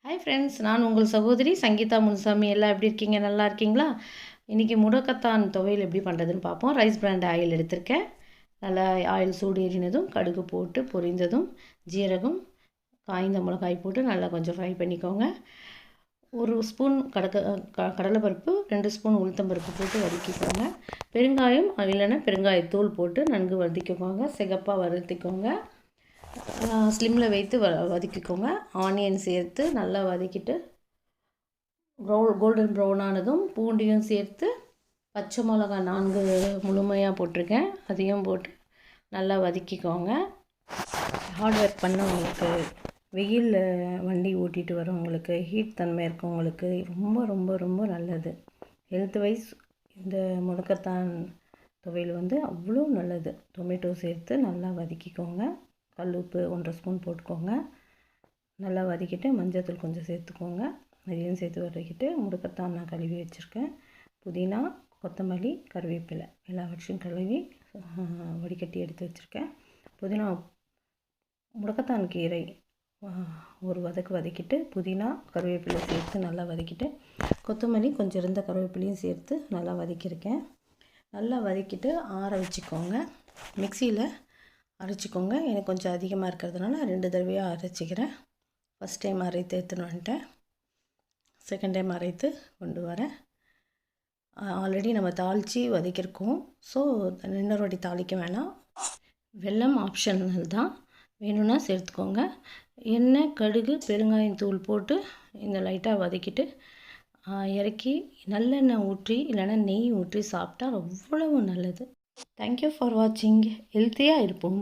Hi friends, நான் உங்கள் சகோதரி சங்கீதா முனுசாமி. எல்லாம் எப்படி இருக்கீங்க? நல்லா இருக்கீங்களா? இன்றைக்கி முடக்கத்தான் துவையல் எப்படி பண்ணுறதுன்னு பார்ப்போம். ரைஸ் பிராண்ட் ஆயில் எடுத்திருக்கேன். நல்லா ஆயில் சூடு ஏறினதும் கடுகு போட்டு பொரிந்ததும் ஜீரகம், காய்ந்த மிளகாய் போட்டு நல்லா கொஞ்சம் ஃப்ரை பண்ணிக்கோங்க. ஒரு ஸ்பூன் கடலைப்பருப்பு, 2 ஸ்பூன் உளுத்தம்பருப்பு போட்டு வதக்கிக்கோங்க. பெருங்காயம் இல்லைன்னா பெருங்காயத்தூள் போட்டு நன்கு வதக்கிக்கோங்க. சிகப்பாக வறுத்திக்கோங்க. ஸ்லிம்மில் வைத்து வதக்கிக்கோங்க. ஆனியன் சேர்த்து நல்லா வதக்கிட்டு கோல்டன் ப்ரௌன் ஆனதும் பூண்டையும் சேர்த்து பச்சை மிளகா 4 முழுமையாக போட்டிருக்கேன். அதையும் போட்டு நல்லா வதக்கிக்கோங்க. ஹார்ட் ஒர்க் பண்ணவங்களுக்கு, வெயிலில் வண்டி ஓட்டிகிட்டு வரவங்களுக்கு, ஹீட் தன்மை இருக்கவங்களுக்கு ரொம்ப ரொம்ப ரொம்ப நல்லது. ஹெல்த் வைஸ் இந்த முடக்கத்தான் துவையல் அவ்வளோ நல்லது. டொமேட்டோ சேர்த்து நல்லா வதக்கிக்கோங்க. கல் உப்பு 1.5 ஸ்பூன் போட்டுக்கோங்க. நல்லா வதக்கிட்டு மஞ்சள்தூள் கொஞ்சம் சேர்த்துக்கோங்க. அதையும் சேர்த்து வதக்கிட்டு முடக்கத்தான் நான் கழுவி வச்சுருக்கேன். புதினா, கொத்தமல்லி, கருவேப்பிலை எல்லாவற்றையும் கழுவி வடிகட்டி எடுத்து வச்சுருக்கேன். புதினா, முடக்கத்தான் கீரை ஒரு வதக்கிட்டு புதினா, கருவேப்பிலை சேர்த்து நல்லா வதக்கிட்டு கொத்தமல்லி கொஞ்சம் இருந்த கருவேப்பிலையும் சேர்த்து நல்லா வதக்கியிருக்கேன். நல்லா வதக்கிட்டு ஆற வச்சுக்கோங்க. மிக்சியில் அரைச்சிக்கோங்க. எனக்கு கொஞ்சம் அதிகமாக இருக்கிறதுனால 2 தடவையாக அரைச்சிக்கிறேன். ஃபஸ்ட் டைம் அரைத்து எடுத்துன்னு வந்துட்டேன். செகண்ட் டைம் அரைத்து கொண்டு வரேன். ஆல்ரெடி நம்ம தாளித்து வதக்கியிருக்கோம். ஸோ இன்னொரு வாட்டி தாளிக்க வேணாம். வெல்லம் ஆப்ஷனல் தான், வேணும்னா சேர்த்துக்கோங்க. எண்ணெய், கடுகு, பெருங்காயம் தூள் போட்டு இந்த லைட்டாக வதக்கிட்டு இறக்கி நல்லெண்ணெய் ஊற்றி இல்லைன்னா நெய் ஊற்றி சாப்பிட்டா அவ்வளவு நல்லது. தேங்க்யூ ஃபார் வாட்சிங். ஹெல்த்தியாக இருப்போம்.